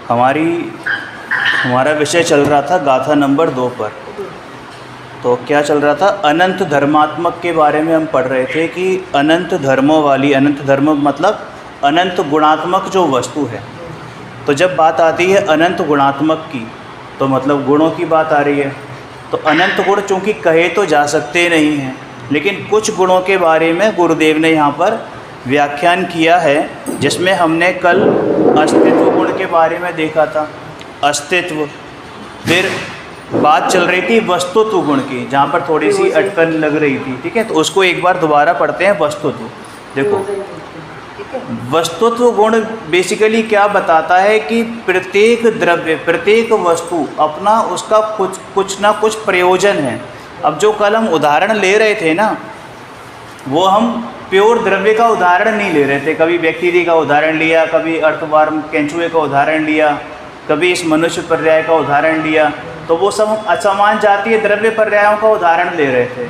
हमारा विषय चल रहा था गाथा नंबर 2 पर। तो क्या चल रहा था? अनंत धर्मात्मक के बारे में हम पढ़ रहे थे कि अनंत धर्मों वाली, अनंत धर्म मतलब अनंत गुणात्मक जो वस्तु है। तो जब बात आती है अनंत गुणात्मक की तो मतलब गुणों की बात आ रही है। तो अनंत गुण चूँकि कहे तो जा सकते नहीं हैं, लेकिन कुछ गुणों के बारे में गुरुदेव ने यहाँ पर व्याख्यान किया है, जिसमें हमने कल अस्तित्व गुण के बारे में देखा था। अस्तित्व, फिर बात चल रही थी वस्तुत्व गुण की, जहाँ पर थोड़ी सी अटकन लग रही थी। ठीक है, तो उसको एक बार दोबारा पढ़ते हैं। वस्तुत्व, देखो वस्तुत्व गुण बेसिकली क्या बताता है कि प्रत्येक द्रव्य, प्रत्येक वस्तु अपना उसका कुछ ना कुछ प्रयोजन है। अब जो कल हम उदाहरण ले रहे थे ना, वो हम प्योर द्रव्य का उदाहरण नहीं ले रहे थे। कभी बैक्टीरिया का उदाहरण लिया, कभी अर्थवर्म केंचुए का उदाहरण लिया, कभी इस मनुष्य पर्याय का उदाहरण लिया। तो वो सब असमान जातीय द्रव्य पर्यायों का उदाहरण ले रहे थे।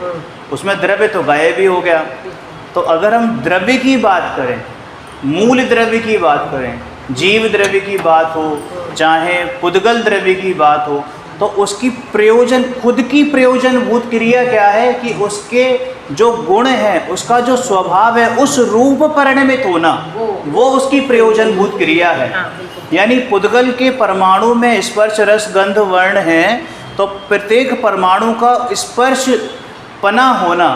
उसमें द्रव्य तो गायब ही हो गया। तो अगर हम द्रव्य की बात करें, मूल द्रव्य की बात करें, जीव द्रव्य की बात हो, चाहे पुद्गल द्रव्य की बात हो, तो उसकी प्रयोजन, खुद की प्रयोजनभूत क्रिया क्या है कि उसके जो गुण है, उसका जो स्वभाव है, उस रूप परिणमित होना, वो उसकी प्रयोजनभूत क्रिया है। यानी पुद्गल के परमाणु में स्पर्श रस गंध वर्ण है, तो प्रत्येक परमाणु का स्पर्श पना होना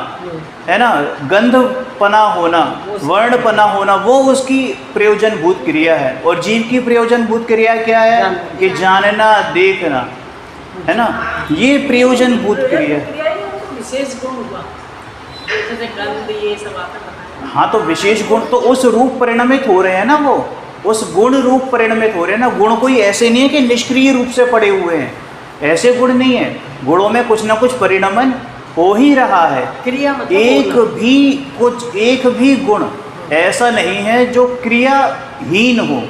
है ना, गंध पना होना, वर्ण पना होना, वो उसकी प्रयोजनभूत क्रिया है। और जीव की प्रयोजनभूत क्रिया क्या है कि जानना, देखना, है ना, ये प्रयोजनभूत क्रिया। विशेष गुण हुआ, जैसे गंध, ये सब आता है। हाँ, तो विशेष गुण तो उस रूप परिणमित हो रहे हैं ना, वो उस गुण रूप परिणमित हो रहे हैं ना। गुण कोई ऐसे नहीं है कि निष्क्रिय रूप से पड़े हुए हैं, ऐसे गुण नहीं है। गुणों में कुछ ना कुछ परिणमन हो ही रहा है। क्रिया मतलब एक भी गुण ऐसा नहीं है जो क्रियाहीन हो।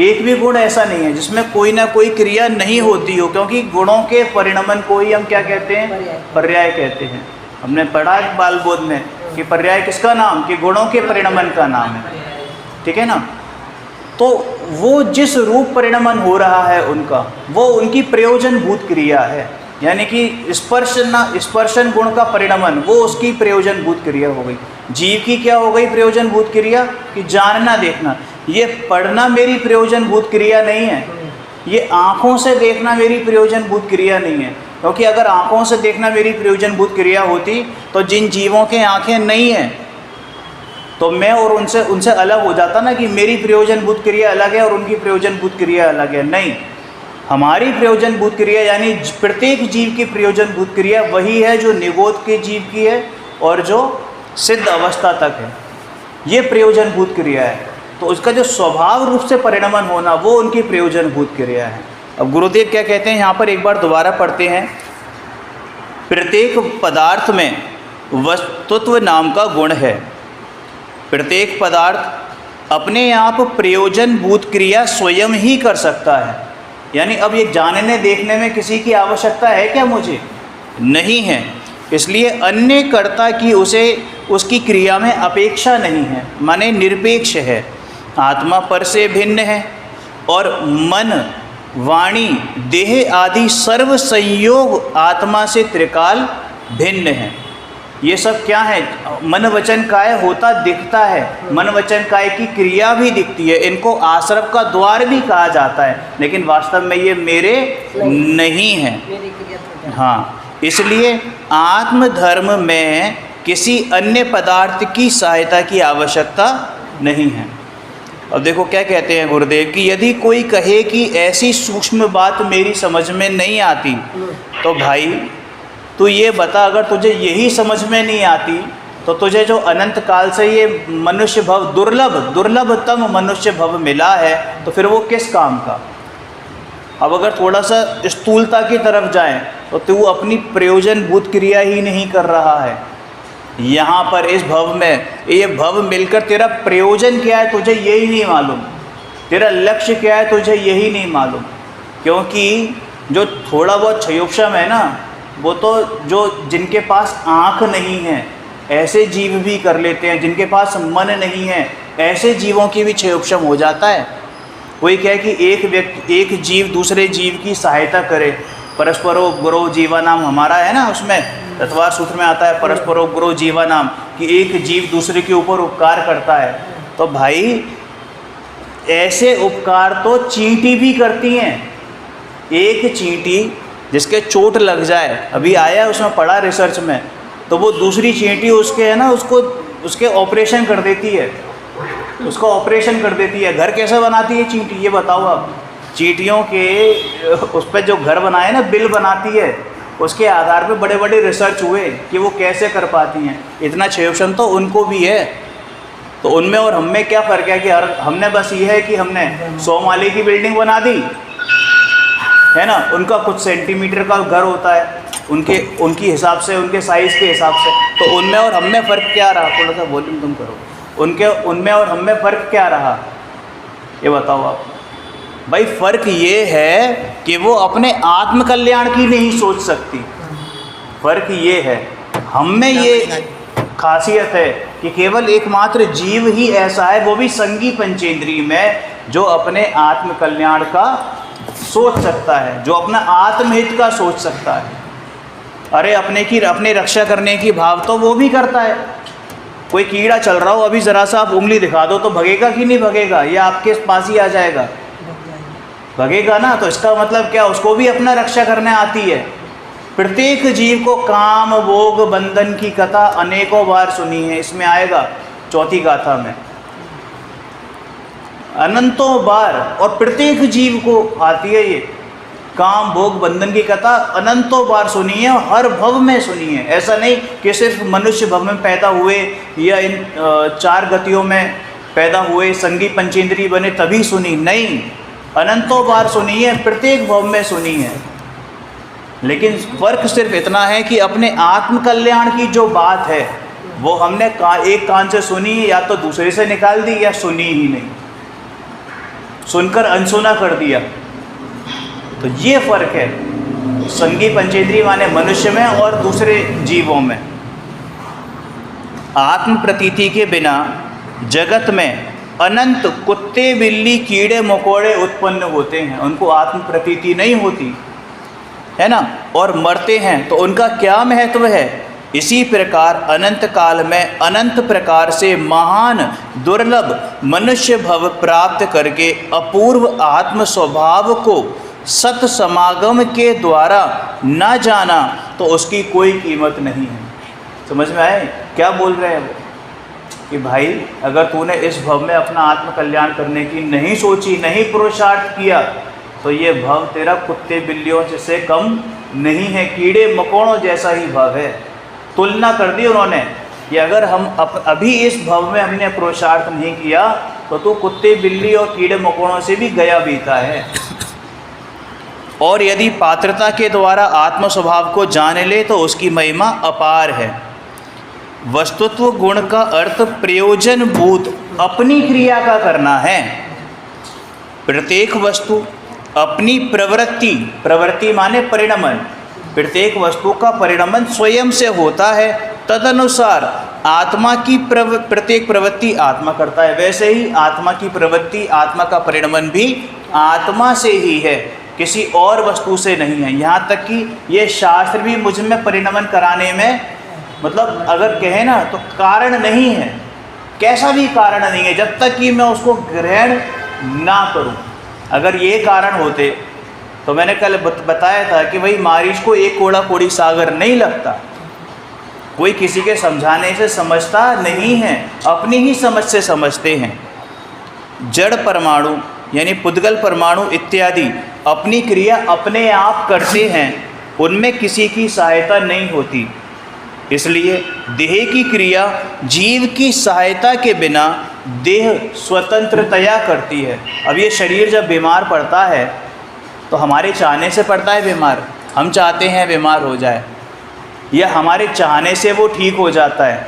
एक भी गुण ऐसा नहीं है जिसमें कोई ना कोई क्रिया नहीं होती हो, क्योंकि गुणों के परिणमन को ही हम क्या कहते हैं? पर्याय कहते हैं। हमने पढ़ा बाल बोध में कि पर्याय किसका नाम? कि गुणों के परिणमन का नाम है। ठीक है ना? तो वो जिस रूप परिणमन हो रहा है उनका, वो उनकी प्रयोजनभूत क्रिया है। यानी कि स्पर्शन गुण का परिणमन, वो उसकी प्रयोजनभूत क्रिया हो गई। जीव की क्या हो गई प्रयोजनभूत क्रिया? कि जानना, देखना। ये पढ़ना मेरी प्रयोजनभूत क्रिया नहीं है, ये आँखों से देखना मेरी प्रयोजनभूत क्रिया नहीं है। क्योंकि अगर आँखों से देखना मेरी प्रयोजनभूत क्रिया होती तो जिन जीवों के आँखें नहीं हैं, तो मैं और उनसे अलग हो जाता ना, कि मेरी प्रयोजनभूत क्रिया अलग है और उनकी प्रयोजनभूत क्रिया अलग है। नहीं, हमारी प्रयोजनभूत क्रिया यानी प्रत्येक जीव की प्रयोजनभूत क्रिया वही है जो निगोद के जीव की है और जो सिद्ध अवस्था तक है। ये प्रयोजनभूत क्रिया है। तो उसका जो स्वभाव रूप से परिणमन होना, वो उनकी प्रयोजनभूत क्रिया है। अब गुरुदेव क्या कहते हैं यहाँ पर, एक बार दोबारा पढ़ते हैं। प्रत्येक पदार्थ में वस्तुत्व नाम का गुण है। प्रत्येक पदार्थ अपने आप प्रयोजनभूत क्रिया स्वयं ही कर सकता है। यानी अब ये जानने देखने में किसी की आवश्यकता है क्या? मुझे नहीं है। इसलिए अन्य कर्ता की उसकी क्रिया में अपेक्षा नहीं है, माने निरपेक्ष है। आत्मा पर से भिन्न है और मन, वाणी, देह आदि सर्व संयोग आत्मा से त्रिकाल भिन्न है। ये सब क्या है? मन वचन काय होता दिखता है, मन वचन काय की क्रिया भी दिखती है। इनको आश्रव का द्वार भी कहा जाता है, लेकिन वास्तव में ये मेरे नहीं हैं। हाँ, इसलिए आत्मधर्म में किसी अन्य पदार्थ की सहायता की आवश्यकता नहीं है। अब देखो क्या कहते हैं गुरुदेव कि यदि कोई कहे कि ऐसी सूक्ष्म बात मेरी समझ में नहीं आती, तो भाई तू ये बता, अगर तुझे यही समझ में नहीं आती तो तुझे जो अनंत काल से ये मनुष्य भव, दुर्लभतम मनुष्य भव मिला है, तो फिर वो किस काम का? अब अगर थोड़ा सा स्थूलता की तरफ जाएं तो तू अपनी प्रयोजनभूत क्रिया ही नहीं कर रहा है। यहाँ पर इस भव में, ये भव मिलकर तेरा प्रयोजन क्या है तुझे यही नहीं मालूम, तेरा लक्ष्य क्या है तुझे यही नहीं मालूम। क्योंकि जो थोड़ा बहुत क्षयोक्षम है ना, वो तो जो जिनके पास आँख नहीं है ऐसे जीव भी कर लेते हैं, जिनके पास मन नहीं है ऐसे जीवों की भी क्षयोक्षम हो जाता है। कोई कहे कि एक जीव दूसरे जीव की सहायता करे, परस्परो गुरो जीवा नाम हमारा है ना, उसमें तत्वार सूत्र में आता है परस्परो गुरो जीवा नाम, कि एक जीव दूसरे के ऊपर उपकार करता है। तो भाई ऐसे उपकार तो चींटी भी करती हैं। एक चींटी जिसके चोट लग जाए, अभी आया है उसमें पढ़ा रिसर्च में, तो वो दूसरी चींटी उसके है ना उसके ऑपरेशन कर देती है, उसका ऑपरेशन कर देती है। घर कैसे बनाती है चींटी, ये बताओ आप। चींटियों के उस पर जो घर बनाए ना, बिल बनाती है, उसके आधार पे बड़े बड़े रिसर्च हुए कि वो कैसे कर पाती हैं। इतना क्षयोक्षम तो उनको भी है। तो उनमें और हम में क्या फ़र्क है कि हमने बस ये है कि हमने 100 माले की बिल्डिंग बना दी है ना, उनका कुछ सेंटीमीटर का घर होता है, उनकी हिसाब से, उनके साइज़ के हिसाब से। तो उनमें और हम में फ़र्क क्या रहा, थोड़ा सा वॉल्यूम कम करो। उनमें और हम में फ़र्क क्या रहा, ये बताओ आप। भाई फ़र्क ये है कि वो अपने आत्म कल्याण की नहीं सोच सकती, फ़र्क ये है। हम में ये खासियत है कि केवल एकमात्र जीव ही ऐसा है, वो भी संगी पंचेंद्रिय में, जो अपने आत्म कल्याण का सोच सकता है, जो अपना आत्महित का सोच सकता है। अरे अपने रक्षा करने की भाव तो वो भी करता है। कोई कीड़ा चल रहा हो, अभी ज़रा सा आप उंगली दिखा दो तो भगेगा कि नहीं भगेगा, या आपके पास ही आ जाएगा, भगेगा ना। तो इसका मतलब क्या, उसको भी अपना रक्षा करने आती है। प्रत्येक जीव को काम भोग बंधन की कथा अनेकों बार सुनी है, इसमें आएगा चौथी गाथा में, अनंतों बार। और प्रत्येक जीव को आती है ये काम भोग बंधन की कथा, अनंतों बार सुनी है, हर भव में सुनी है। ऐसा नहीं कि सिर्फ मनुष्य भव में पैदा हुए या इन 4 गतियों में पैदा हुए, संगी पंचेंद्रिय बने तभी सुनी, नहीं, अनंतों बार सुनी है, प्रत्येक भव में सुनी है। लेकिन फ़र्क सिर्फ इतना है कि अपने आत्म कल्याण की जो बात है वो हमने एक कान से सुनी, या तो दूसरे से निकाल दी, या सुनी ही नहीं, सुनकर अनसुना कर दिया। तो ये फ़र्क है संगी पंचेंद्रिय माने मनुष्य में और दूसरे जीवों में। आत्म प्रतीति के बिना जगत में अनंत कुत्ते बिल्ली कीड़े मकोड़े उत्पन्न होते हैं, उनको आत्म प्रतीति नहीं होती है ना, और मरते हैं, तो उनका क्या महत्व है। इसी प्रकार अनंत काल में अनंत प्रकार से महान दुर्लभ मनुष्य भव प्राप्त करके अपूर्व आत्म स्वभाव को सत समागम के द्वारा न जाना, तो उसकी कोई कीमत नहीं है। समझ में आए क्या बोल रहे हैं वो, कि भाई अगर तूने इस भव में अपना आत्म कल्याण करने की नहीं सोची, नहीं पुरुषार्थ किया, तो ये भव तेरा कुत्ते बिल्लियों से कम नहीं है, कीड़े मकोड़ों जैसा ही भव है। तुलना कर दी उन्होंने कि अगर हम अभी इस भव में हमने पुरुषार्थ नहीं किया, तो तू कुत्ते बिल्ली और कीड़े मकोड़ों से भी गया बीता है। और यदि पात्रता के द्वारा आत्म स्वभाव को जान ले तो उसकी महिमा अपार है। वस्तुत्व गुण का अर्थ प्रयोजन भूत अपनी क्रिया का करना है। प्रत्येक वस्तु अपनी प्रवृत्ति माने परिणमन, प्रत्येक वस्तु का परिणमन स्वयं से होता है। तदनुसार आत्मा की प्रत्येक प्रवृत्ति आत्मा करता है, वैसे ही आत्मा की प्रवृत्ति, आत्मा का परिणमन भी आत्मा से ही है, किसी और वस्तु से नहीं है। यहाँ तक कि ये शास्त्र भी मुझ में परिणमन कराने में, मतलब अगर कहे ना तो कारण नहीं है, कैसा भी कारण नहीं है, जब तक कि मैं उसको ग्रहण ना करूं। अगर ये कारण होते तो मैंने कल बताया था कि भाई मारीच को एक कोड़ा कोड़ी सागर नहीं लगता, कोई किसी के समझाने से समझता नहीं है, अपनी ही समझ से समझते हैं। जड़ परमाणु यानी पुद्गल परमाणु इत्यादि अपनी क्रिया अपने आप करते हैं, उनमें किसी की सहायता नहीं होती। इसलिए देह की क्रिया जीव की सहायता के बिना देह स्वतंत्रतया करती है। अब ये शरीर जब बीमार पड़ता है तो हमारे चाहने से पड़ता है बीमार, हम चाहते हैं बीमार हो जाए, या हमारे चाहने से वो ठीक हो जाता है।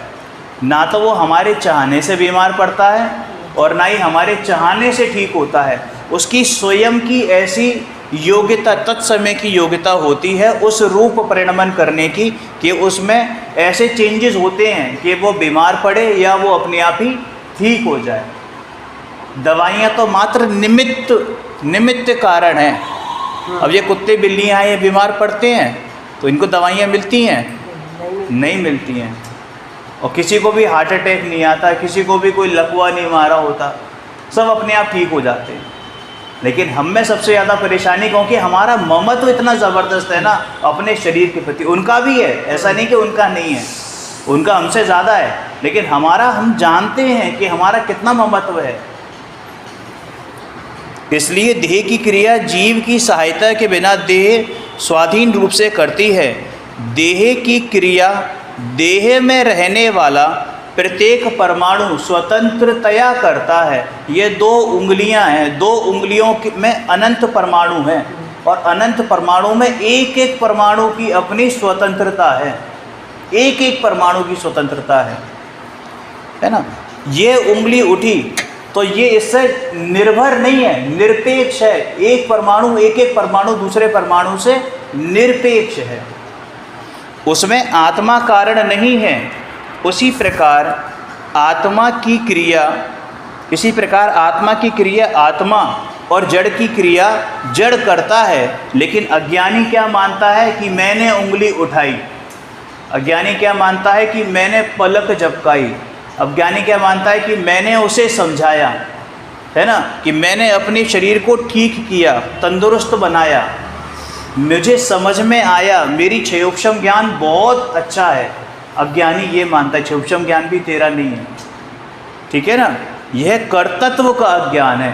ना तो वो हमारे चाहने से बीमार पड़ता है और ना ही हमारे चाहने से ठीक होता है। उसकी स्वयं की ऐसी योग्यता, तत्समय की योग्यता होती है उस रूप परिणमन करने की, कि उसमें ऐसे चेंजेस होते हैं कि वो बीमार पड़े या वो अपने आप ही ठीक हो जाए। दवाइयाँ तो मात्र निमित्त कारण हैं। अब ये कुत्ते बिल्लियाँ ये बीमार पड़ते हैं तो इनको दवाइयाँ मिलती हैं? नहीं मिलती हैं। और किसी को भी हार्ट अटैक नहीं आता, किसी को भी कोई लकवा नहीं मारा होता, सब अपने आप ठीक हो जाते हैं। लेकिन हम में सबसे ज़्यादा परेशानी क्योंकि हमारा ममत्व इतना ज़बरदस्त है ना अपने शरीर के प्रति। उनका भी है, ऐसा नहीं कि उनका नहीं है, उनका हमसे ज़्यादा है, लेकिन हमारा, हम जानते हैं कि हमारा कितना ममत्व है। इसलिए देह की क्रिया जीव की सहायता के बिना देह स्वाधीन रूप से करती है। देह की क्रिया देह में रहने वाला प्रत्येक परमाणु स्वतंत्रतया करता है। ये 2 उंगलियां हैं, 2 उंगलियों में अनंत परमाणु हैं और अनंत परमाणु में एक एक परमाणु की अपनी स्वतंत्रता है, एक एक परमाणु की स्वतंत्रता है ना। ये उंगली उठी तो ये इससे निर्भर नहीं है, निरपेक्ष है। एक परमाणु दूसरे परमाणु से निरपेक्ष है, उसमें आत्मा कारण नहीं है। उसी प्रकार आत्मा की क्रिया आत्मा और जड़ की क्रिया जड़ करता है। लेकिन अज्ञानी क्या मानता है कि मैंने उंगली उठाई, अज्ञानी क्या मानता है कि मैंने पलक झपकाई, अज्ञानी क्या मानता है कि मैंने उसे समझाया, है ना, कि मैंने अपने शरीर को ठीक किया, तंदुरुस्त बनाया, मुझे समझ में आया, मेरी क्षयोक्षम ज्ञान बहुत अच्छा है। अज्ञानी ये मानता है क्षयोक्षम ज्ञान भी तेरा नहीं है, ठीक है ना। यह कर्तृत्व का अज्ञान है।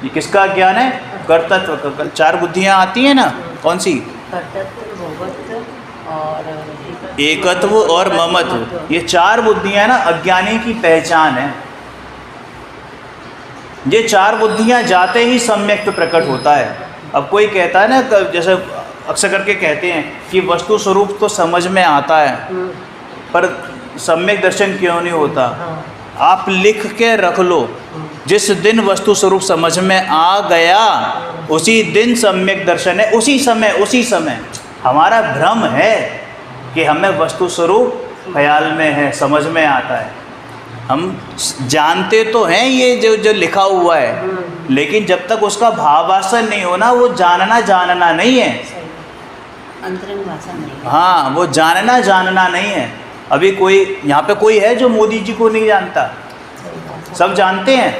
ये किसका अज्ञान है? कर्तृत्व का। 4 बुद्धियाँ आती हैं ना, कौन सी? कर्तृत्व, भोगत्व और एकत्व और ममत्व। ये 4 बुद्धियाँ ना अज्ञानी की पहचान है। ये 4 बुद्धियाँ जाते ही सम्यक्त प्रकट होता है। अब कोई कहता है ना, जैसे अक्सर करके कहते हैं कि वस्तु स्वरूप तो समझ में आता है पर सम्यक दर्शन क्यों नहीं होता? आप लिख के रख लो, जिस दिन वस्तु स्वरूप समझ में आ गया उसी दिन सम्यक दर्शन है। उसी समय हमारा भ्रम है कि हमें वस्तु स्वरूप ख्याल में है, समझ में आता है। हम जानते तो हैं ये जो लिखा हुआ है, लेकिन जब तक उसका भावासन नहीं होना वो जानना नहीं है, अंतरंग भाषा नहीं। हाँ, वो जानना नहीं है। अभी कोई यहाँ पे कोई है जो मोदी जी को नहीं जानता? सब जानते हैं।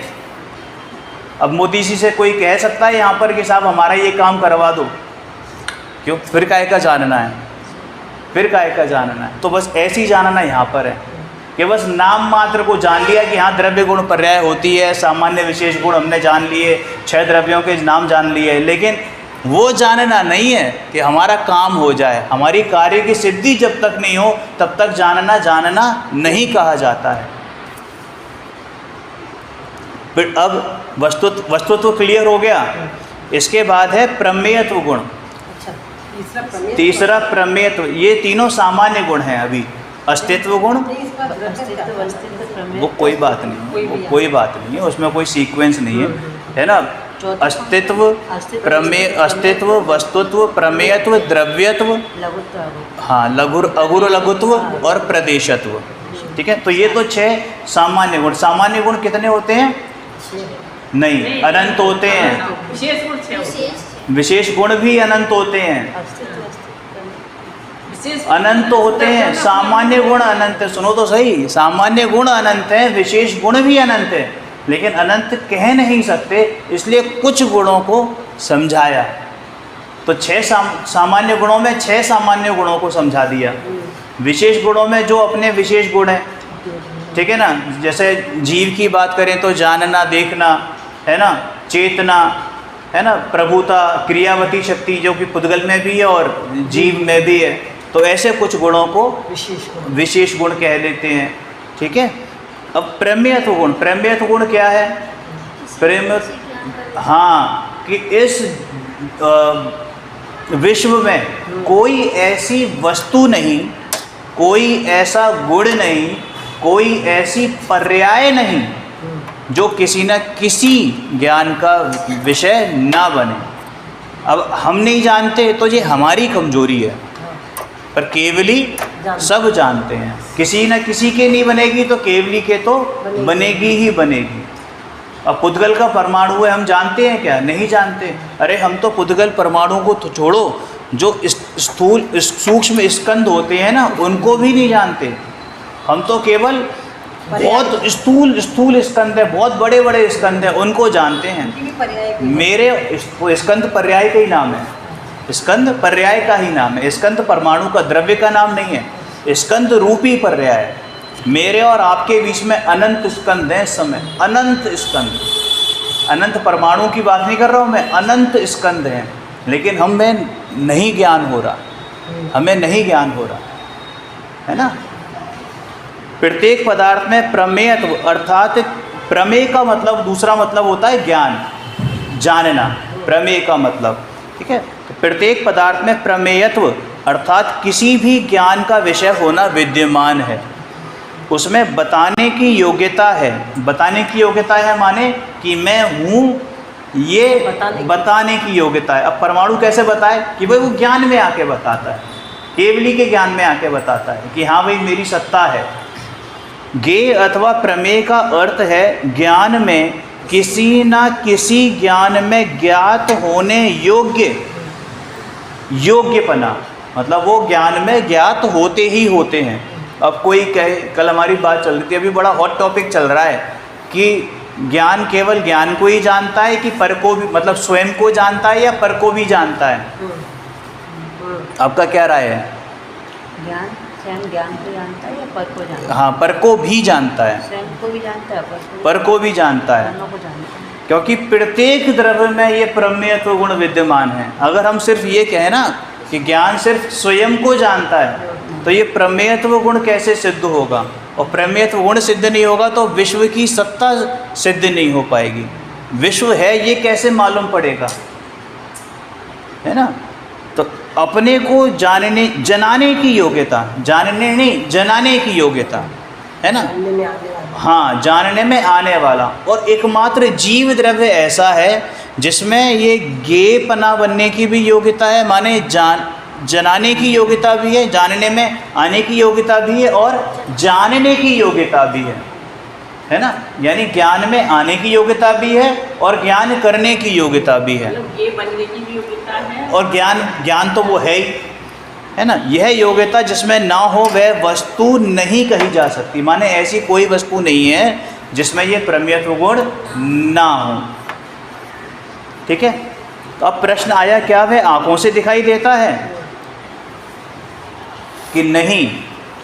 अब मोदी जी से कोई कह सकता है यहाँ पर कि साहब हमारा ये काम करवा दो? क्यों? फिर काहे का जानना है? तो बस ऐसे ही जानना यहाँ पर है कि बस नाम मात्र को जान लिया कि हाँ द्रव्य गुण पर्याय होती है, सामान्य विशेष गुण हमने जान लिए, 6 द्रव्यों के नाम जान लिए, लेकिन वो जानना नहीं है कि हमारा काम हो जाए। हमारी कार्य की सिद्धि जब तक नहीं हो तब तक जानना नहीं कहा जाता है। फिर अब वस्तुत्व क्लियर हो गया। इसके बाद है प्रमेयत्व गुण। तीसरा प्रमेयत्व। ये तीनों सामान्य गुण हैं। अभी अस्तित्व गुण वो कोई बात नहीं है, उसमें कोई सीक्वेंस नहीं है ना। अस्तित्व, अस्तित्व, वस्तुत्व, प्रमेयत्व, द्रव्यत्व, हाँ, अगुर लघुत्व और प्रदेशत्व, ठीक है। तो ये तो 6 सामान्य गुण। सामान्य गुण कितने होते हैं? नहीं, अनंत होते हैं। विशेष गुण भी अनंत होते हैं, अनंत होते हैं। सामान्य गुण अनंत है, सुनो तो सही। सामान्य गुण अनंत है, विशेष गुण भी अनंत है, लेकिन अनंत कह नहीं सकते, इसलिए कुछ गुणों को समझाया। तो 6 सामान्य गुणों में 6 सामान्य गुणों को समझा दिया। विशेष गुणों में जो अपने विशेष गुण हैं, ठीक है ना। जैसे जीव की बात करें तो जानना, देखना, है ना, चेतना, है ना, प्रभुता, क्रियावती शक्ति जो कि पुद्गल में भी है और जीव में भी है। तो ऐसे कुछ गुणों को विशेष गुण कह देते हैं, ठीक है। अब प्रमेयत्व गुण क्या है? हाँ, कि इस विश्व में कोई ऐसी वस्तु नहीं, कोई ऐसा गुण नहीं, कोई ऐसी पर्याय नहीं जो किसी न किसी ज्ञान का विषय ना बने। अब हम नहीं जानते तो ये हमारी कमजोरी है, पर केवली सब जानते हैं। किसी न किसी के नहीं बनेगी तो केवली के तो बनेगी ही बनेगी। अब पुद्गल का परमाणु है, हम जानते हैं क्या? नहीं जानते। अरे हम तो पुद्गल परमाणु को तो छोड़ो, जो स्थूल सूक्ष्म स्कंद होते हैं ना, उनको भी नहीं जानते। हम तो केवल बहुत स्थूल स्कंद है, बहुत बड़े बड़े स्कंद है, उनको जानते हैं। मेरे स्कंद पर्याय का ही नाम है, स्कंद पर्याय का ही नाम है, स्कंद परमाणु का, द्रव्य का नाम नहीं है। स्कंद रूपी पर्याय है। मेरे और आपके बीच में अनंत स्कंद हैं इस समय, अनंत स्कंद। अनंत परमाणु की बात नहीं कर रहा हूँ मैं, अनंत स्कंद हैं, लेकिन हमें नहीं ज्ञान हो रहा, हमें नहीं ज्ञान हो रहा है ना। प्रत्येक पदार्थ में प्रमेयत्व, अर्थात प्रमेय का मतलब, दूसरा मतलब होता है ज्ञान, जानना, प्रमेय का मतलब, ठीक है। तो प्रत्येक पदार्थ में प्रमेयत्व अर्थात किसी भी ज्ञान का विषय होना विद्यमान है, उसमें बताने की योग्यता है। बताने की योग्यता है माने कि मैं हूँ, ये बताने की योग्यता है। अब परमाणु कैसे बताए कि भाई वो ज्ञान में आके बताता है, केवली के ज्ञान में आके बताता है कि हाँ भाई मेरी सत्ता है। ज्ञेय अथवा प्रमेय का अर्थ है ज्ञान में किसी न किसी ज्ञान में ज्ञात होने योग्यपना, मतलब वो ज्ञान में ज्ञात होते ही होते हैं। अब कोई कहे, कल हमारी बात चल रही थी, अभी बड़ा हॉट टॉपिक चल रहा है कि ज्ञान केवल ज्ञान को ही जानता है कि पर को भी, मतलब स्वयं को जानता है या पर को भी जानता है। आपका क्या राय है? ज्ञान स्वयं ज्ञान को जानता है या पर को जानता है? हाँ, पर को भी जानता है, स्वयं को भी जानता है, पर को भी जानता है, दोनों को जानता है। क्योंकि प्रत्येक द्रव्य में ये प्रमेयत्व गुण विद्यमान है। अगर हम सिर्फ ये कहें ना कि ज्ञान सिर्फ स्वयं को जानता है, तो ये प्रमेयत्व गुण कैसे सिद्ध होगा? और प्रमेयत्व गुण सिद्ध नहीं होगा तो विश्व की सत्ता सिद्ध नहीं हो पाएगी। विश्व है ये कैसे मालूम पड़ेगा, है ना। तो अपने को जनाने की योग्यता, जानने नहीं, जनाने की योग्यता, है ना। हाँ, जानने में आने वाला। और एकमात्र जीव द्रव्य ऐसा है जिसमें ये ज्ञेयपना बनने की भी योग्यता है, माने जनाने की योग्यता भी है, जानने में आने की योग्यता भी है, और जानने की योग्यता भी है ना। यानी ज्ञान में आने की योग्यता भी है और ज्ञान करने की योग्यता भी है, मतलब ये बनने की भी योग्यता है। और ज्ञान तो वो है ही, है ना। यह योग्यता जिसमें ना हो वह वस्तु नहीं कही जा सकती, माने ऐसी कोई वस्तु नहीं है जिसमें ये प्रमेयत्व गुण ना हो, ठीक है। तो अब प्रश्न आया, क्या वह आँखों से दिखाई देता है कि नहीं?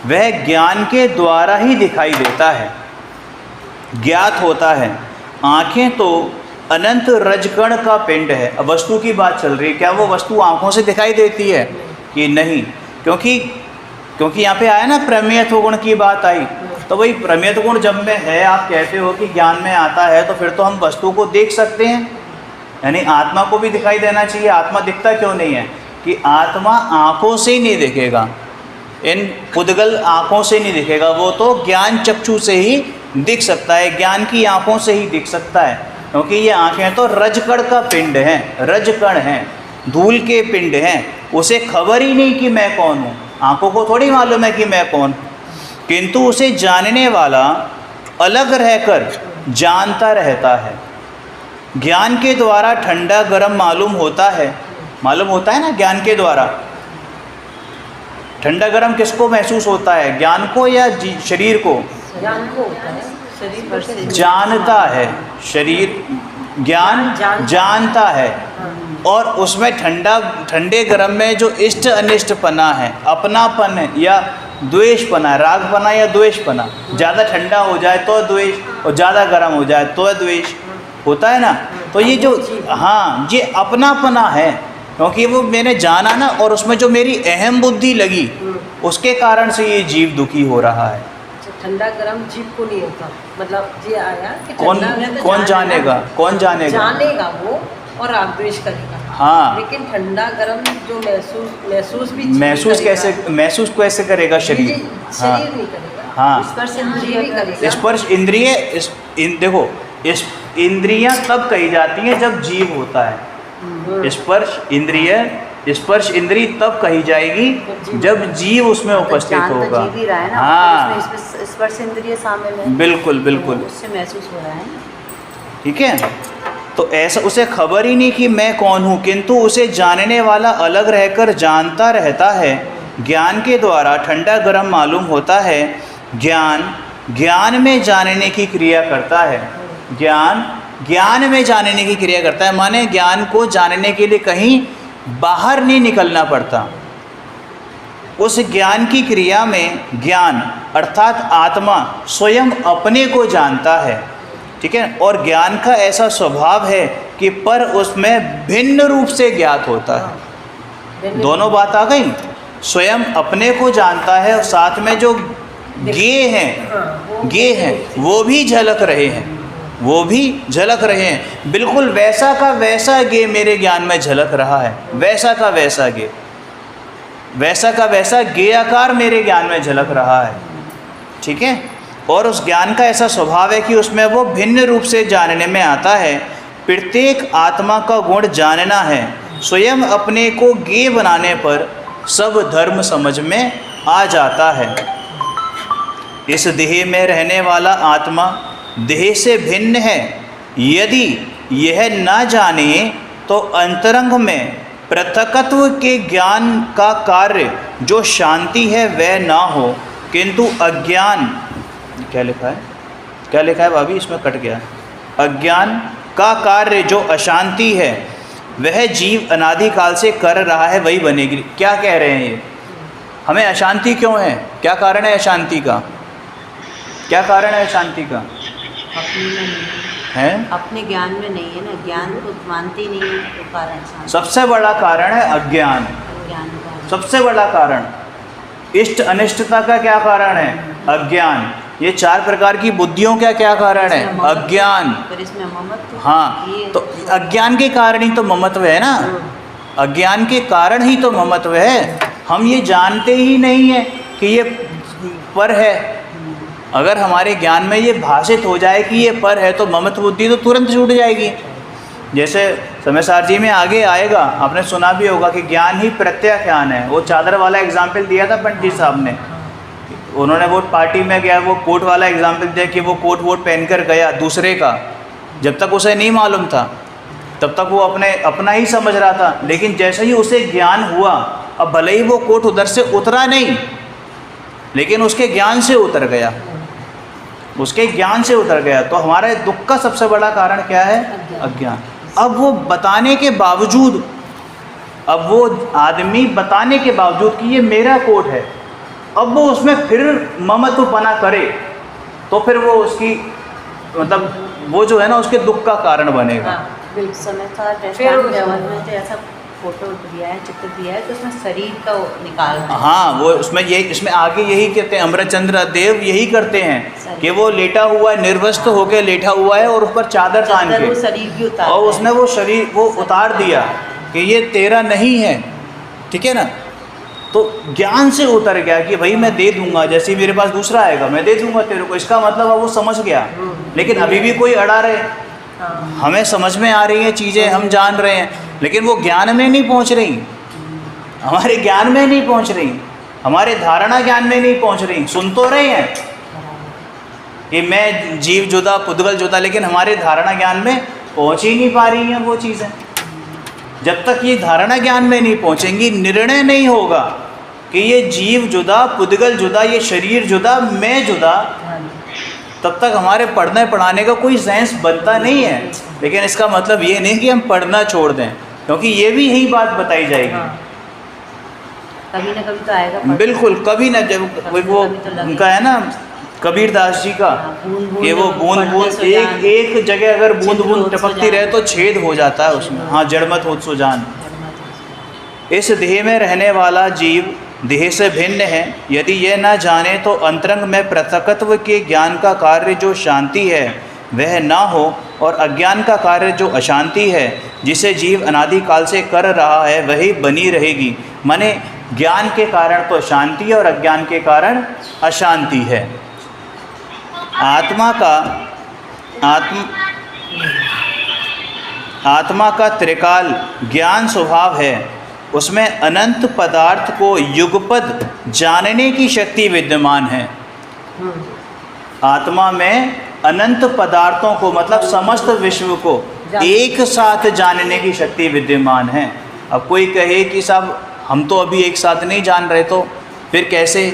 वह ज्ञान के द्वारा ही दिखाई देता है, ज्ञात होता है। आँखें तो अनंत रजकण का पिंड है। अब वस्तु की बात चल रही है, क्या वो वस्तु आँखों से दिखाई देती है कि नहीं? क्योंकि यहाँ पे आया ना प्रमेयत्व गुण की बात आई, तो वही प्रमेयत्व गुण जब में है, आप कहते हो कि ज्ञान में आता है, तो फिर तो हम वस्तु को देख सकते हैं, यानी आत्मा को भी दिखाई देना चाहिए। आत्मा दिखता क्यों नहीं है? कि आत्मा आँखों से ही नहीं दिखेगा, इन पुद्गल आँखों से नहीं दिखेगा, वो तो ज्ञान चक्षु से ही दिख सकता है, ज्ञान की आँखों से ही दिख सकता है। क्योंकि ये आँखें तो रजकण का पिंड हैं, रजकण हैं, धूल के पिंड हैं, उसे खबर ही नहीं कि मैं कौन हूँ। आँखों को थोड़ी मालूम है कि मैं कौन, किंतु उसे जानने वाला अलग रहकर जानता रहता है। ज्ञान के द्वारा ठंडा गर्म मालूम होता है ना, ज्ञान के द्वारा। ठंडा गर्म किसको महसूस होता है, ज्ञान को या शरीर को? ज्ञान को होता है, शरीर पर से जानता है, शरीर ज्ञान जानता है। और उसमें ठंडे गर्म में जो इष्ट अनिष्टपना है, अपनापन है या द्वेषपना, रागपना या द्वेषपना, ज़्यादा ठंडा हो जाए तो द्वेष, और ज़्यादा गर्म हो जाए तो द्वेष होता है ना। तो ये जो, हाँ, ये अपनापना है, क्योंकि वो मैंने जाना ना, और उसमें जो मेरी अहम बुद्धि लगी, उसके कारण से ये जीव दुखी हो रहा है। ठंडा गरम जीव को नहीं होता, मतलब ये आया कि कौन जानेगा वो, और राग द्वेष करेगा। हाँ, लेकिन ठंडा गरम जो महसूस कैसे करेगा? शरीर नहीं करेगा। हाँ, स्पर्श इंद्रिय करेगा। स्पर्श इंद्रिय, देखो, इंद्रियां तब कही जाती हैं जब जीव होता है। स्पर्श इंद्रिय तब कही जाएगी जब जीव उसमें उपस्थित होगा। जीव ही रहा है ना, हाँ, इसमें स्पर्श इंद्रिय शामिल है। बिल्कुल बिल्कुल, उससे महसूस हो रहा है। ठीक है। तो ऐसा उसे खबर ही नहीं कि मैं कौन हूँ, किंतु उसे जानने वाला अलग रहकर जानता रहता है। ज्ञान के द्वारा ठंडा गर्म मालूम होता है। ज्ञान में जानने की क्रिया करता है। ज्ञान में जानने की क्रिया करता है, माने ज्ञान को जानने के लिए कहीं बाहर नहीं निकलना पड़ता। उस ज्ञान की क्रिया में ज्ञान अर्थात आत्मा स्वयं अपने को जानता है, ठीक है। और ज्ञान का ऐसा स्वभाव है कि पर उसमें भिन्न रूप से ज्ञात होता है। दोनों बात आ गई, स्वयं अपने को जानता है और साथ में जो ज्ञेय हैं वो भी झलक रहे हैं, बिल्कुल वैसा का वैसा ज्ञेय मेरे ज्ञान में झलक रहा है, वैसा का वैसा ज्ञेय, वैसा का वैसा ज्ञेयाकार मेरे ज्ञान में झलक रहा है, ठीक है। और उस ज्ञान का ऐसा स्वभाव है कि उसमें वो भिन्न रूप से जानने में आता है। प्रत्येक आत्मा का गुण जानना है। स्वयं अपने को ज्ञेय बनाने पर सब धर्म समझ में आ जाता है। इस देह में रहने वाला आत्मा देह से भिन्न है। यदि यह न जाने तो अंतरंग में पृथकत्व के ज्ञान का कार्य जो शांति है वह ना हो, किंतु अज्ञान, क्या लिखा है भाभी, इसमें कट गया, अज्ञान का कार्य जो अशांति है वह जीव अनादिकाल से कर रहा है वही बनेगी। क्या कह रहे हैं ये, हमें अशांति क्यों है, क्या कारण है अशांति का, क्या कारण है अशांति का? अपने में नहीं है, अपने ज्ञान में नहीं है ना, ज्ञान को मानते नहीं है तो कारण शांति। सबसे बड़ा कारण है अज्ञान, ज्ञान का सबसे बड़ा कारण। इष्ट अनिष्टता का क्या कारण है? अज्ञान। ये 4 प्रकार की बुद्धियों का क्या कारण है? अज्ञान। पर इसमें ममत्व, हाँ, तो अज्ञान के कारण ही तो ममत्व है ना, अज्ञान के कारण ही तो ममत्व है। हम ये जानते ही नहीं है कि ये पर है। अगर हमारे ज्ञान में ये भाषित हो जाए कि ये पर है तो ममत्व बुद्धि तो तुरंत छूट जाएगी। जैसे समयसार जी में आगे आएगा, आपने सुना भी होगा कि ज्ञान ही प्रत्याख्यान है। वो चादर वाला एग्जाम्पल दिया था पंडित जी साहब ने, उन्होंने वो पार्टी में गया, वो कोट वाला एग्जाम्पल दिया कि वो कोट वोट पहनकर गया दूसरे का, जब तक उसे नहीं मालूम था तब तक वो अपना ही समझ रहा था। लेकिन जैसे ही उसे ज्ञान हुआ, अब भले ही वो कोट उधर से उतरा नहीं, लेकिन उसके ज्ञान से उतर गया, उसके ज्ञान से उतर गया। तो हमारे दुख का सबसे बड़ा कारण क्या है? अज्ञान। अब वो बताने के बावजूद, अब वो आदमी बताने के बावजूद कि ये मेरा कोट है, अब वो उसमें फिर ममत्वपना करे तो फिर वो उसकी मतलब वो जो है ना उसके दुख का कारण बनेगा। बिल्कुल समय था। फिर में तो ऐसा फोटो दिया है, चित्र दिया है, तो उसमें शरीर का निकाल है। हाँ, वो उसमें ये इसमें आगे यही कहते हैं, अमृतचंद्र देव यही करते हैं कि वो लेटा हुआ है, निर्वस्त्र होकर लेटा हुआ है और ऊपर चादर तान के शरीर की उतार, और उसने वो शरीर वो उतार दिया कि ये तेरा नहीं है, ठीक है ना। तो ज्ञान से उतर गया कि भाई मैं दे दूंगा, जैसे मेरे पास दूसरा आएगा मैं दे दूंगा तेरे को, इसका मतलब अब वो समझ गया। लेकिन अभी भी कोई अड़ा रहे, हमें समझ में आ रही हैं चीज़ें, हम जान रहे हैं, लेकिन वो ज्ञान में नहीं पहुंच रही, हमारे ज्ञान में नहीं पहुंच रही, हमारे धारणा ज्ञान में नहीं पहुंच रही। सुन तो रहे हैं कि मैं जीव जुदा पुद्गल जुदा, लेकिन हमारे धारणा ज्ञान में पहुंच ही नहीं पा रही हैं वो चीज़ें। जब तक ये धारणा ज्ञान में नहीं पहुंचेंगी, निर्णय नहीं होगा कि ये जीव जुदा पुद्गल जुदा, ये शरीर जुदा, मैं जुदा, तब तक हमारे पढ़ने पढ़ाने का कोई सेंस बनता नहीं है। लेकिन इसका मतलब ये नहीं कि हम पढ़ना छोड़ दें, क्योंकि ये भी यही बात बताई जाएगी। कभी ना कभी तो आएगा। बिल्कुल, कभी ना, जब वो उनका है ना कबीरदास जी का कि वो बूंद बूंद एक जगह अगर बूंद बूंद टपकती रहे तो छेद हो जाता है उसमें। हाँ, जड़मत होत सो जान। इस देह में रहने वाला जीव देह से भिन्न है। यदि यह न जाने तो अंतरंग में पृथकत्व के ज्ञान का कार्य जो शांति है वह ना हो, और अज्ञान का कार्य जो अशांति है जिसे जीव अनादिकाल से कर रहा है वही बनी रहेगी। माने ज्ञान के कारण तो शांति और अज्ञान के कारण अशांति है। आत्मा का त्रिकाल ज्ञान स्वभाव है, उसमें अनंत पदार्थ को युगपद जानने की शक्ति विद्यमान है। आत्मा में अनंत पदार्थों को मतलब समस्त विश्व को एक साथ जानने की शक्ति विद्यमान है। अब कोई कहे कि साहब हम तो अभी एक साथ नहीं जान रहे, तो फिर कैसे?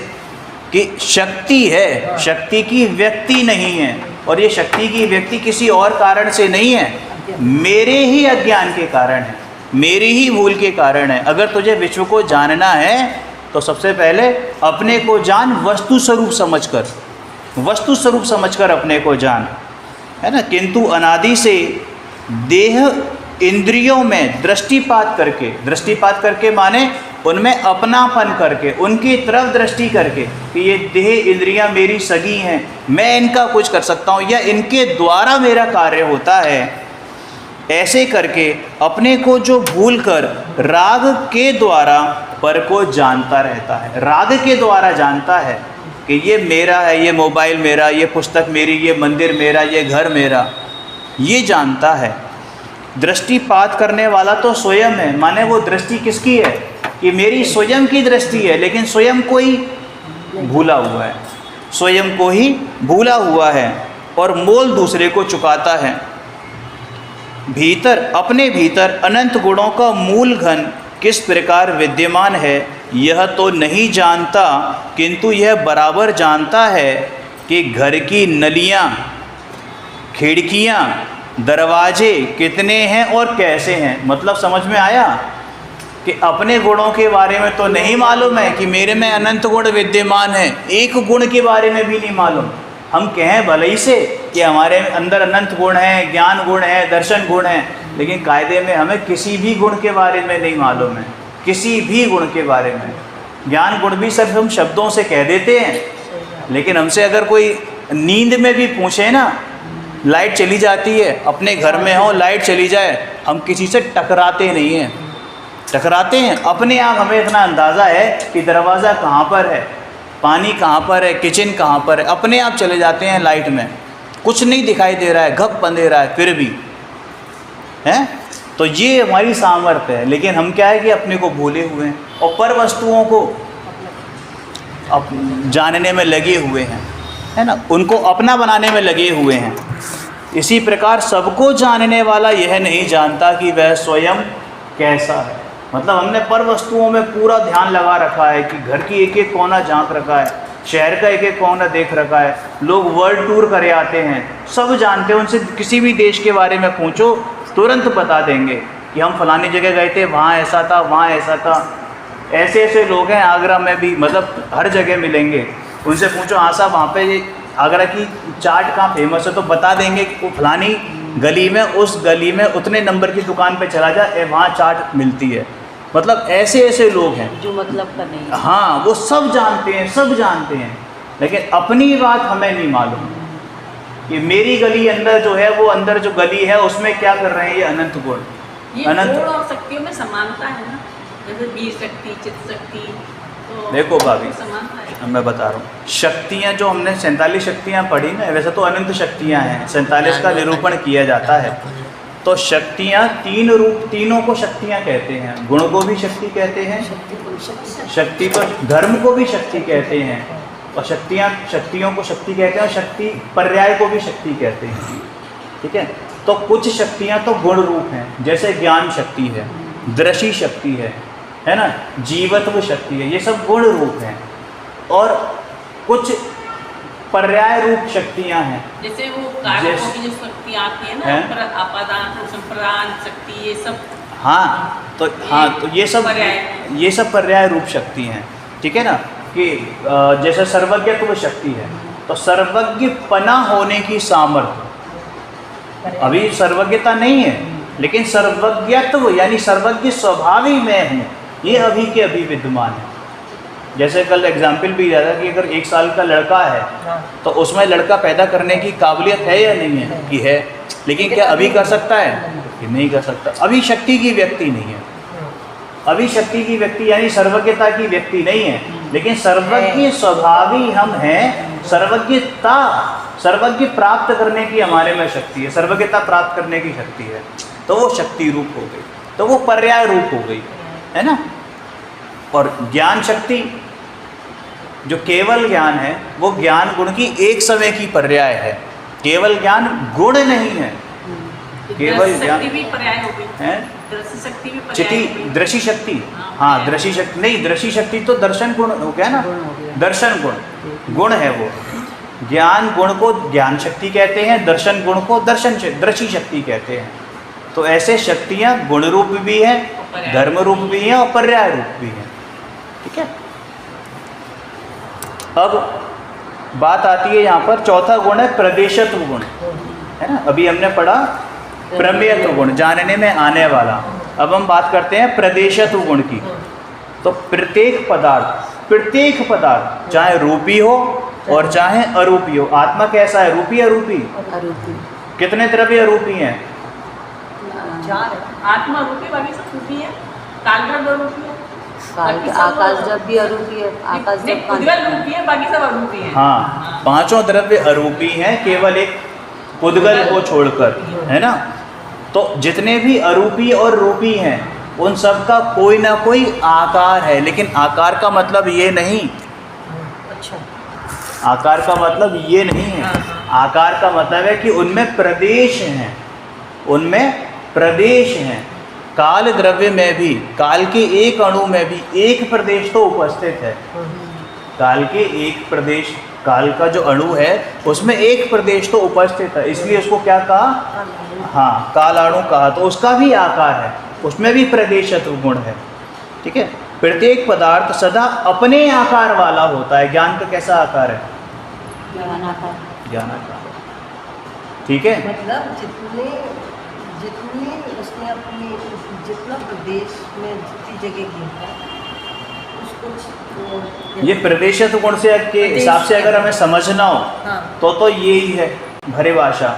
कि शक्ति है, शक्ति की व्यक्ति नहीं है, और ये शक्ति की व्यक्ति किसी और कारण से नहीं है, मेरे ही अज्ञान के कारण है, मेरी ही भूल के कारण है। अगर तुझे विश्व को जानना है तो सबसे पहले अपने को जान, वस्तु स्वरूप समझकर, वस्तु स्वरूप समझकर अपने को जान, है ना। किंतु अनादि से देह इंद्रियों में दृष्टिपात करके, दृष्टिपात करके माने उनमें अपनापन करके, उनकी तरफ दृष्टि करके कि ये देह इंद्रियां मेरी सगी हैं, मैं इनका कुछ कर सकता हूँ या इनके द्वारा मेरा कार्य होता है, ऐसे करके अपने को जो भूल कर राग के द्वारा पर को जानता रहता है, राग के द्वारा जानता है कि ये मेरा है, ये मोबाइल मेरा, ये पुस्तक मेरी, ये मंदिर मेरा, ये घर मेरा, ये जानता है। दृष्टिपात करने वाला तो स्वयं है, माने वो दृष्टि किसकी है? कि मेरी स्वयं की दृष्टि है, लेकिन स्वयं को ही भूला हुआ है, स्वयं को ही भूला हुआ है और मोल दूसरे को चुकाता है। भीतर, अपने भीतर अनंत गुणों का मूल घन किस प्रकार विद्यमान है यह तो नहीं जानता, किंतु यह बराबर जानता है कि घर की नलियाँ, खिड़कियाँ, दरवाजे कितने हैं और कैसे हैं। मतलब समझ में आया कि अपने गुणों के बारे में तो नहीं मालूम है कि मेरे में अनंत गुण विद्यमान है, एक गुण के बारे में भी नहीं मालूम। हम कहें भले ही से कि हमारे अंदर अनंत गुण हैं, ज्ञान गुण है, दर्शन गुण है, लेकिन कायदे में हमें किसी भी गुण के बारे में नहीं मालूम है, किसी भी गुण के बारे में। ज्ञान गुण भी सिर्फ हम शब्दों से कह देते हैं, लेकिन हमसे अगर कोई नींद में भी पूछे ना, लाइट चली जाती है, अपने घर में हो लाइट चली जाए, हम किसी से टकराते नहीं हैं, टकराते हैं अपने आप। हमें इतना अंदाज़ा है कि दरवाज़ा कहाँ पर है, पानी कहाँ पर है, किचन कहाँ पर है, अपने आप चले जाते हैं लाइट में, कुछ नहीं दिखाई दे रहा है, घप अंधेरा है फिर भी, हैं। तो ये हमारी सामर्थ्य है, लेकिन हम क्या है कि अपने को भूले हुए हैं और पर वस्तुओं को जानने में लगे हुए हैं, है ना, उनको अपना बनाने में लगे हुए हैं। इसी प्रकार सबको जानने वाला यह नहीं जानता कि वह स्वयं कैसा है। मतलब हमने पर वस्तुओं में पूरा ध्यान लगा रखा है कि घर की एक एक कोना झांक रखा है, शहर का एक एक कोना देख रखा है, लोग वर्ल्ड टूर करे आते हैं, सब जानते हैं, उनसे किसी भी देश के बारे में पूछो तुरंत बता देंगे कि हम फलानी जगह गए थे, वहाँ ऐसा था, वहाँ ऐसा था। ऐसे ऐसे लोग हैं आगरा में भी, मतलब हर जगह मिलेंगे, उनसे पूछो हाँ साहब वहाँ पे आगरा की चाट कहाँ फेमस है, तो बता देंगे कि वो फलानी गली में, उस गली में उतने नंबर की दुकान पे चला जा, वहाँ चाट मिलती है। मतलब ऐसे ऐसे लोग हैं जो मतलब का नहीं, हाँ, वो सब जानते हैं, सब जानते हैं, लेकिन अपनी बात हमें नहीं मालूम कि मेरी गली अंदर जो है, वो अंदर जो गली है उसमें क्या कर रहे हैं ये अनंत गुण। ये अनंत गुण और शक्तियों में समानता है ना, जैसे वीर शक्ति, चित्त शक्ति, तो देखो भाभी, समानता है। मैं बता रहा हूँ, शक्तियाँ जो हमने 47 शक्तियाँ पढ़ी ना, वैसे तो अनंत शक्तियाँ हैं, 47 का निरूपण किया जाता है। तो शक्तियाँ तीन रूप, तीनों को शक्तियाँ कहते हैं। गुण को भी शक्ति कहते हैं, शक्ति को, धर्म को भी शक्ति कहते हैं, और शक्तियों को शक्ति कहते हैं, और शक्ति पर्याय को भी शक्ति कहते हैं। ठीक है, तो कुछ शक्तियाँ तो गुण रूप हैं, जैसे ज्ञान शक्ति है, दृष्टि शक्ति है ना, जीवत्व शक्ति है, ये सब गुण रूप हैं। और कुछ पर्याय रूप शक्तियाँ हैं, जैसे वो कारकों की जो शक्ति आती है ना, अपादान, संप्राण शक्ति, ये सब। हाँ, तो ये सब पर्याय रूप शक्ति हैं। ठीक है ना, कि जैसे सर्वज्ञत्व शक्ति है, तो सर्वज्ञ पना होने की सामर्थ्य, अभी सर्वज्ञता नहीं है, लेकिन सर्वज्ञत्व यानी सर्वज्ञ स्वभाव ही मैं हूँ, ये अभी के अभी विद्यमान है। जैसे कल एग्जाम्पल भी दिया था कि अगर 1 साल का लड़का है तो उसमें लड़का पैदा करने की काबिलियत है या नहीं है, कि है, लेकिन क्या अभी कर सकता है कि नहीं कर सकता। अभी शक्ति की व्यक्ति नहीं है, अभी शक्ति की व्यक्ति यानी सर्वज्ञता की व्यक्ति नहीं है, लेकिन सर्वज्ञ स्वभावी हम हैं। सर्वज्ञ प्राप्त करने की हमारे में शक्ति है, सर्वज्ञता प्राप्त करने की शक्ति है, तो वो शक्ति रूप हो गई, तो वो पर्याय रूप हो गई, है ना। और ज्ञान शक्ति जो केवल ज्ञान है, वो ज्ञान गुण की एक समय की पर्याय है, केवल ज्ञान गुण नहीं है, केवल दृश्य ज्ञान शक्ति भी पर्याय हो गई, है। दृश्य शक्ति भी पर्याय चिति हो गई। दृष्टि शक्ति, हाँ, हाँ दृष्टि शक्ति नहीं, दृष्टि शक्ति तो दर्शन गुण हो गया ना, गुण हो गया। दर्शन गुण है वो। ज्ञान गुण को ज्ञान शक्ति कहते हैं, दर्शन गुण को दृष्टि शक्ति कहते हैं। तो ऐसे शक्तियाँ गुण रूप भी हैं, धर्म रूप भी हैं और पर्याय रूप भी हैं। ठीक है। अब बात आती है यहाँ पर, चौथा गुण है प्रदेशत्व गुण, है ना। अभी हमने पढ़ा प्रमेयत्व गुण, जानने में आने वाला। अब हम बात करते हैं प्रदेशत्व गुण की। तो प्रत्येक पदार्थ चाहे रूपी हो और चाहे अरूपी हो, आत्मा कैसा है, रूपी अरूपी? अरूपी। कितने द्रव्य अरूपी हैं? 4 आत्मा रूपी, बाकी सब रूपी है। काल द्रव्य रूपी है, बाकी सब आकाश जब भी अरूपी है, आकाश नहीं, जब उद्गल रूपी है, बाकी सब अरूपी है। हाँ, पांचों द्रव्य अरूपी हैं, केवल एक पुद्गल को छोड़कर, है ना। तो जितने भी अरूपी और रूपी हैं उन सब का कोई ना कोई आकार है, लेकिन आकार का मतलब ये नहीं, अच्छा, आकार का मतलब ये नहीं है। आकार का मतलब है कि उनमें प्रदेश हैं, उनमें प्रदेश हैं। काल द्रव्य में भी, काल के एक अणु में भी एक प्रदेश तो उपस्थित है। काल के एक प्रदेश, काल का जो अणु है उसमें एक प्रदेश तो उपस्थित है, इसलिए उसको क्या कहा? हाँ, कालाणु कहा। तो उसका भी आकार है, उसमें भी प्रदेशत्व गुण है। ठीक है। प्रत्येक पदार्थ सदा अपने आकार वाला होता है। ज्ञान का कैसा आकार है? ज्ञान आकार। ठीक है। मतलब जितने उसने अपने जितना प्रदेश में जितनी जगह घेरा उसको, ये प्रदेशत्व गुण से के हिसाब से अगर हमें समझना हो हाँ। तो यही है भरिभाषा,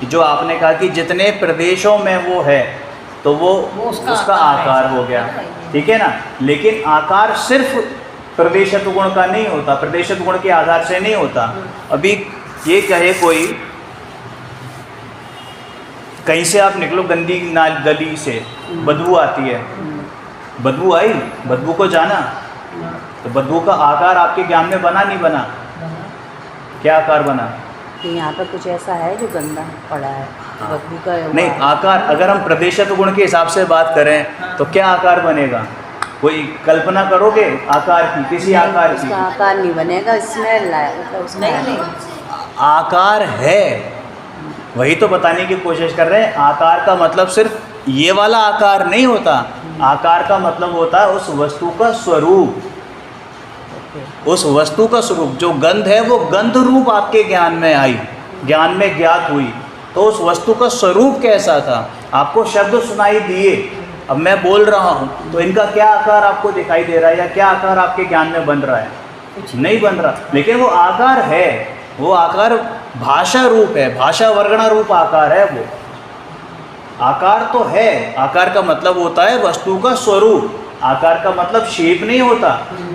कि जो आपने कहा कि जितने प्रदेशों में वो है तो वो उसका आकार हो गया। ठीक है ना। लेकिन आकार सिर्फ प्रदेशत्व गुण का नहीं होता, प्रदेशत्व गुण के आधार से नहीं होता। अभी ये कहे कोई, कहीं से आप निकलो गंदी गली से, बदबू आती है, बदबू आई, बदबू को जाना, तो बदबू का आकार आपके ज्ञान में बना नहीं बना? क्या आकार बना? कि यहाँ पर कुछ ऐसा है जो गंदा पड़ा है, बदबू का नहीं, आकार अगर हम प्रदेशत्व गुण के हिसाब से बात करें तो क्या आकार बनेगा? कोई कल्पना करोगे आकार की, किसी आकार की? उसका आकार नहीं बनेगा, इसमें नहीं, आकार है, वही तो बताने की कोशिश कर रहे हैं। आकार का मतलब सिर्फ ये वाला आकार नहीं होता, आकार का मतलब होता है उस वस्तु का स्वरूप, उस वस्तु का स्वरूप। जो गंध है वो गंध रूप आपके ज्ञान में आई, ज्ञान में ज्ञात हुई, तो उस वस्तु का स्वरूप कैसा था? आपको शब्द सुनाई दिए, अब मैं बोल रहा हूँ तो इनका क्या आकार आपको दिखाई दे रहा है, या क्या आकार आपके ज्ञान में बन रहा है? नहीं बन रहा, लेकिन वो आकार है, वो आकार भाषा रूप है, भाषा वर्गणा रूप आकार है। वो आकार तो है, आकार का मतलब होता है वस्तु का स्वरूप, आकार का मतलब शेप नहीं होता।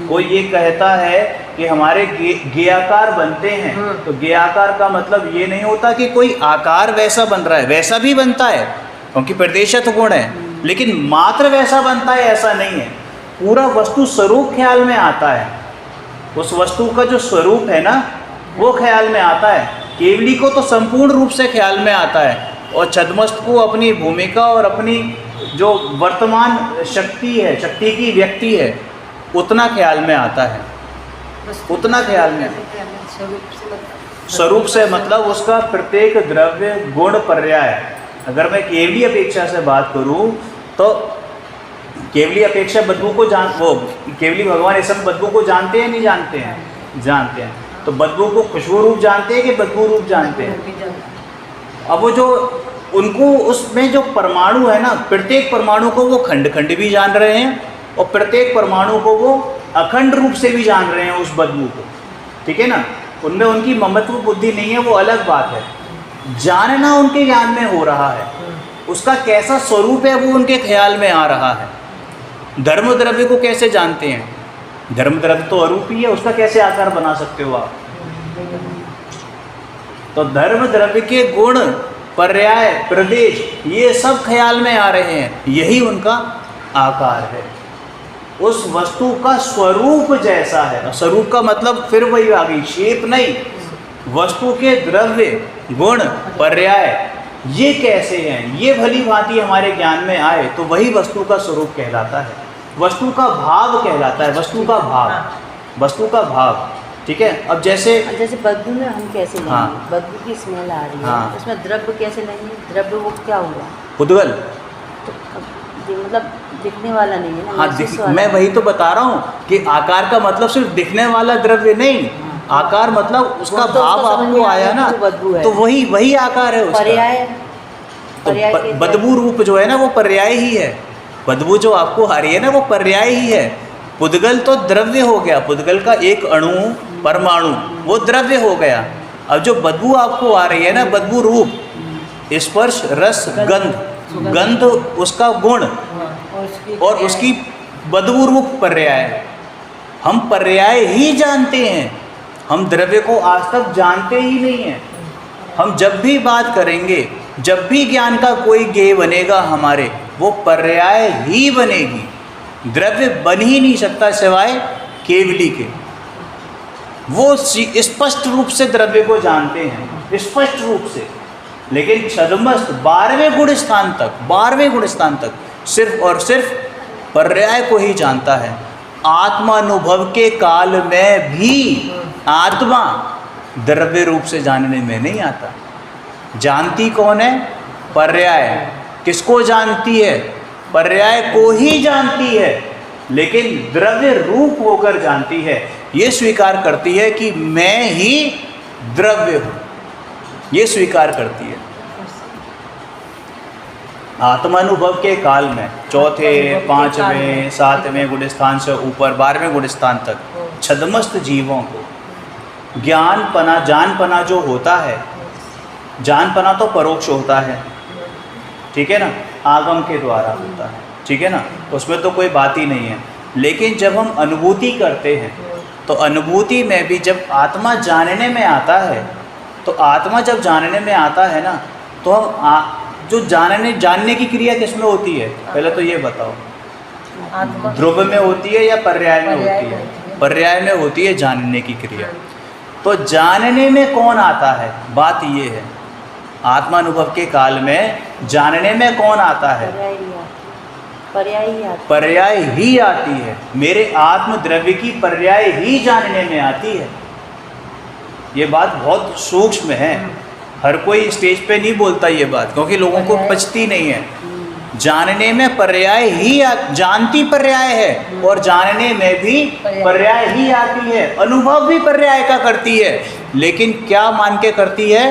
कोई ये कहता है कि हमारे गेयाकार बनते हैं, तो गेयाकार का मतलब ये नहीं होता कि कोई आकार वैसा बन रहा है, वैसा भी बनता है क्योंकि प्रदेशत्व गुण है, लेकिन मात्र वैसा बनता है ऐसा नहीं है। पूरा वस्तु स्वरूप ख्याल में आता है, उस वस्तु का जो स्वरूप है ना वो ख्याल में आता है। केवली को तो संपूर्ण रूप से ख्याल में आता है, और छद्मस्त को अपनी भूमिका और अपनी जो वर्तमान शक्ति है, शक्ति की व्यक्ति है, उतना ख्याल में आता है, उतना ख्याल में। स्वरूप से मतलब उसका प्रत्येक द्रव्य गुण पर्याय। अगर मैं केवली अपेक्षा से बात करूं तो केवली अपेक्षा बदबू को वो केवली भगवान इस समय बदबू को जानते हैं, नहीं जानते हैं? जानते हैं। तो बदबू को खुशबू रूप जानते हैं कि बदबू रूप जानते हैं? अब वो जो उनको उसमें जो परमाणु है ना, प्रत्येक परमाणु को वो खंड खंड भी जान रहे हैं, और प्रत्येक परमाणु को वो अखंड रूप से भी जान रहे हैं उस बदबू को। ठीक है ना। उनमें उनकी ममत्व बुद्धि नहीं है, वो अलग बात है। जानना उनके ज्ञान में हो रहा है, उसका कैसा स्वरूप है वो उनके ख्याल में आ रहा है। धर्म द्रव्य को कैसे जानते हैं? धर्म द्रव्य तो अरूपी है, उसका कैसे आकार बना सकते हो आप? तो धर्म द्रव्य के गुण, पर्याय, प्रदेश, ये सब ख्याल में आ रहे हैं, यही उनका आकार है। उस वस्तु का स्वरूप जैसा है, स्वरूप का मतलब फिर वही आ गई, शेप नहीं, वस्तु के द्रव्य, गुण, पर्याय ये कैसे हैं, ये भली भांति हमारे ज्ञान में आए तो वही वस्तु का स्वरूप कहलाता है, वस्तु का भाव कहलाता है, वस्तु का भाव, वस्तु का भाव। ठीक है। अब जैसे बदबू में हम कैसे लेंगे? हाँ। बदबू की स्मेल आ रही है, हाँ। उसमें द्रव्य कैसे लेंगे? द्रव्य वो क्या हुआ? उद्गल। तो मतलब दिखने वाला नहीं है ना, हाँ, महसूस वाला मैं है। वही तो बता रहा हूँ कि आकार का मतलब सिर्फ दिखने वाला द्रव्य नहीं, आकार मतलब उसका वो तो भाव उसका समझ आपको में आ आया गया ना, कि वो बदबू है। तो वही आकार है उसका। पर्याय, तो पर्याय के बदबू रूप जो है ना वो पर्याय ही है। बदबू जो आपको आ रही है ना वो पर्याय ही है। पुद्गल तो द्रव्य हो गया, पुद्गल का एक अणु, परमाणु, वो द्रव्य हो गया। अब जो बदबू आपको आ रही है ना, बदबू रूप, स्पर्श, रस, गंध, गंध उसका गुण और उसकी बदबू रूप पर्याय। हम पर्याय ही जानते हैं, हम द्रव्य को आज तक जानते ही नहीं हैं। हम जब भी बात करेंगे, जब भी ज्ञान का कोई गेय बनेगा हमारे, वो पर्याय ही बनेगी, द्रव्य बन ही नहीं सकता सिवाय केवली के। वो स्पष्ट रूप से द्रव्य को जानते हैं, स्पष्ट रूप से, लेकिन छद्मस्त 12वें गुण स्थान तक, 12वें गुण स्थान तक सिर्फ और सिर्फ पर्याय को ही जानता है। आत्मानुभव के काल में भी आत्मा द्रव्य रूप से जानने में नहीं आता। जानती कौन है? पर्याय। किसको जानती है? पर्याय को ही जानती है, लेकिन द्रव्य रूप होकर जानती है। ये स्वीकार करती है कि मैं ही द्रव्य हूँ, ये स्वीकार करती है। आत्मानुभव के काल में चौथे, पांचवें, सातवें गुण स्थान से ऊपर 12वें गुण स्थान तक छद्मस्त जीवों को ज्ञानपना, जानपना जो होता है, जानपना तो परोक्ष होता है, ठीक है ना, आगम के द्वारा होता है, ठीक है ना, उसमें तो कोई बात ही नहीं है। लेकिन जब हम अनुभूति करते हैं तो अनुभूति में भी जब आत्मा जानने में आता है, तो आत्मा जब जानने में आता है ना, तो हम जो जानने की क्रिया किसमें होती है? पहले तो ये बताओ, ध्रुव में होती है या पर्याय में होती है? पर्याय में होती है जानने की क्रिया। तो जानने में कौन आता है? बात ये है, आत्मानुभव के काल में जानने में कौन आता है? पर्याय ही आती है। मेरे आत्म द्रव्य की पर्याय ही जानने में आती है। ये बात बहुत सूक्ष्म है, हर कोई स्टेज पे नहीं बोलता ये बात, क्योंकि लोगों को पचती नहीं है। जानने में पर्याय ही जानती पर्याय है, और जानने में भी पर्याय ही आती है। अनुभव भी पर्याय का करती है, लेकिन क्या मान के करती है?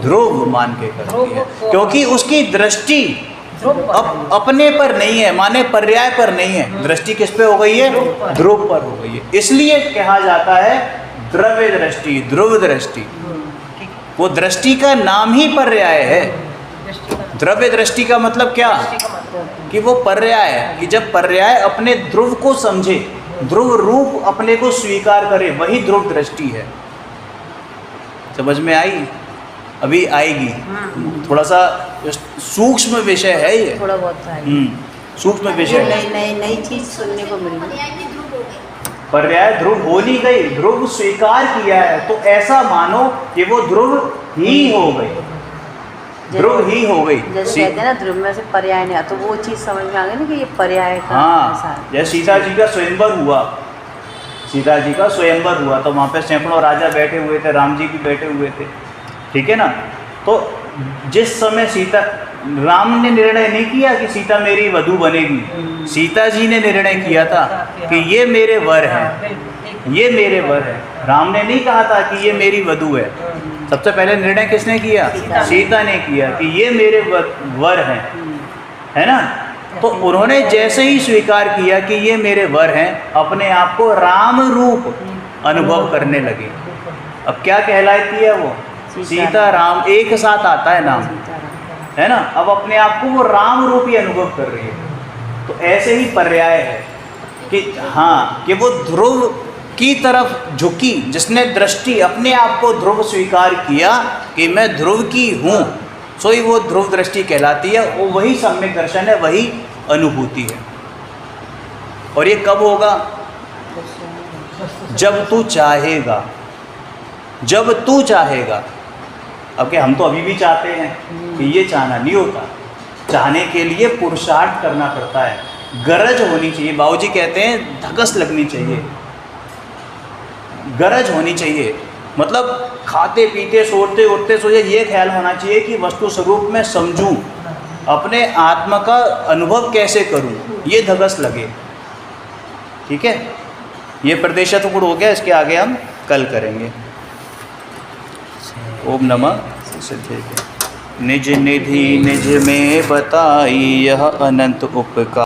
ध्रुव मान के करती है, क्योंकि उसकी दृष्टि अपने पर नहीं है, माने पर्याय पर नहीं है। दृष्टि किस पे हो गई है? ध्रुव पर हो गई है। इसलिए कहा जाता है द्रव्य दृष्टि, ध्रुव दृष्टि। वो दृष्टि का नाम ही पर्याय है। द्रव्य दृष्टि का मतलब क्या? कि वो पर्याय है, कि जब पर्याय अपने ध्रुव को समझे, ध्रुव रूप अपने को स्वीकार करे, वही ध्रुव दृष्टि है। समझ में आई? अभी आएगी। थोड़ा सा सूक्ष्म विषय है ये, थोड़ा बहुत सूक्ष्म विषय है। नई चीज सुनने को मिली। पर्याय ध्रुव हो नहीं गई, ध्रुव स्वीकार किया है, तो ऐसा मानो कि वो ध्रुव ही हो गई, ध्रुव ही हो गई। जैसे कहते हैं ना ध्रुव में से पर्याय नहीं, तो वो चीज़ समझ में आ गई ना कि ये पर्याय का। हाँ, जैसे सीता जी का स्वयंवर हुआ, सीता जी का स्वयंवर हुआ, तो वहाँ पे सैकड़ों राजा बैठे हुए थे, राम जी भी बैठे हुए थे, ठीक है ना। तो जिस समय राम ने निर्णय नहीं किया कि सीता मेरी वधू बनेगी, सीता जी ने निर्णय किया था कि ये मेरे वर हैं, ये मेरे वर हैं। राम ने नहीं कहा था कि ये मेरी वधू है। सबसे पहले निर्णय किसने किया? सीता ने किया कि ये मेरे वर हैं, है ना। तो उन्होंने जैसे ही स्वीकार किया कि ये मेरे वर हैं, अपने आप को राम रूप अनुभव करने लगे। अब क्या कहलाती है वो? सीता राम, एक साथ आता है नाम, है ना। अब अपने आप को वो राम रूप ही अनुभव कर रही है। तो ऐसे ही पर्याय है कि हाँ, कि वो ध्रुव की तरफ झुकी, जिसने दृष्टि अपने आप को ध्रुव स्वीकार किया कि मैं ध्रुव की हूँ, सो ही वो ध्रुव दृष्टि कहलाती है। वो वही सम्यक दर्शन है, वही अनुभूति है। और ये कब होगा? जब तू चाहेगा। जब तू चाहेगा। अब क्या हम तो अभी भी चाहते हैं कि ये चाहना नहीं होता, चाहने के लिए पुरुषार्थ करना पड़ता है, गरज होनी चाहिए। बाबूजी कहते हैं धगस लगनी चाहिए, गरज होनी चाहिए, मतलब खाते पीते सोते उठते सोए ये ख्याल होना चाहिए कि वस्तु स्वरूप में समझूं, अपने आत्मा का अनुभव कैसे करूं, ये धगस लगे। ठीक है, ये प्रदेशत गुण हो गया, इसके आगे हम कल करेंगे। ओम नमः सिद्धेभ्यो। निज निधि निज में बताई यह अनंत उपकार।